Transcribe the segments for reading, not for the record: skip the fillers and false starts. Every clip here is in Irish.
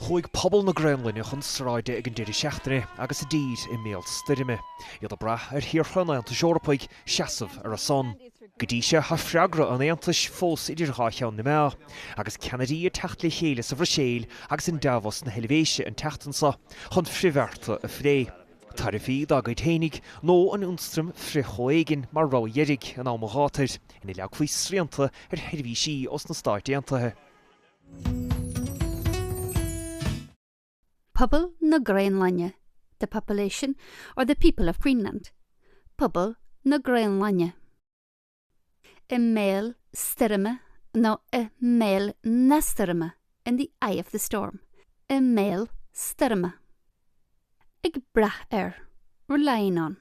Chúig pobl na Ghraonlainn chumsáide ag an deireadh seachtaine agus a dír I méal stoirime. Iad a brath Ghraonlainn Eorpach seasamh ar a son. Go dtí sé ha freagra an tAontas fós idir ghaithán na maith, agus ceanadaí a teacht le chéile sa bhreiséil agus in dábhas na heilevéise an tAontasach chun freagarta a phré. Tarifí da gaithénig nó an unstrum freachoigen mar rá dhérig an ámaghátar in I leag faoi srianta ar heirmhísí os na tAontathe. Pobl na Ghraonlainn, the population or the people of Greenland. Pobl na Ghraonlainn. I méal stirime nó I méal na stirime in the eye of the storm. I méal stirime. Ag brath relying on.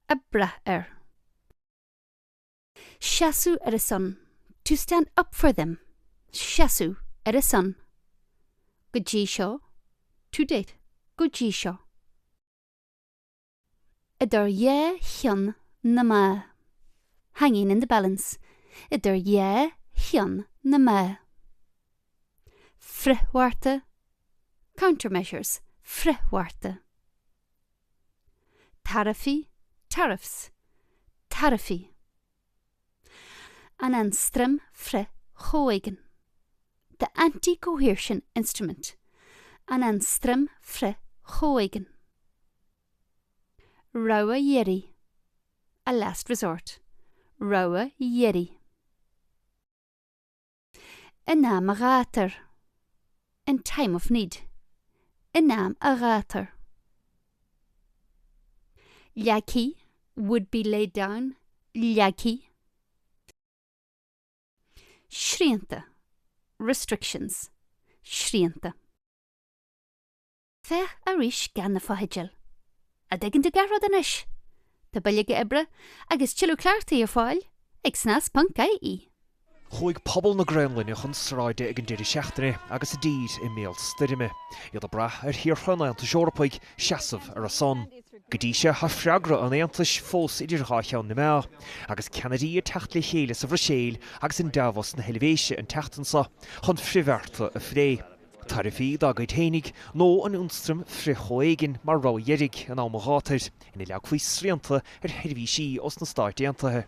A brath Shasu ar a son. To stand up for them. Shasu ar a son. Go dtí seo. To date, go dtí seo. Idir cheann na maith. Hanging in the balance. Idir cheann na maith. Freagraí. Countermeasures. Freagraí. Tariffs. Tariffí. An anstrum freachoigen. The anti-coercion instrument. An anstrum freachoigen. Rawa yeri. A last resort. Rawa yeri. Inam a ghatar. In time of need. Inam a ghatar. Liaki would be laid down. Liaki. Shrianta. Restrictions. Shrianta. Féach a rís gan na fáidil. A d'igean de garrod anis. Ta bileoga ibre agus chleachtaí ar fáil ag SNAS.ie. Chúig pobl na Ghraonlainn chumsáide ag an deireadh seachtaine agus a dír I méal stoirime. Iad a brath Ghraonlainn Eorpach seasamh ar a son. Go dtí sé ha freagra an tAontas fós idir ghaithán na maith, agus ceanadaí a teacht le chéile sa bhreiséil agus in dábhas na heilevéise an tAontasach chun freagarta a phré. Tarifí da gaithénig nó an unstrum freachoigen mar rá dhérig an ámaghátar in I leag faoi srianta ar heirmhísí os na tAontathe.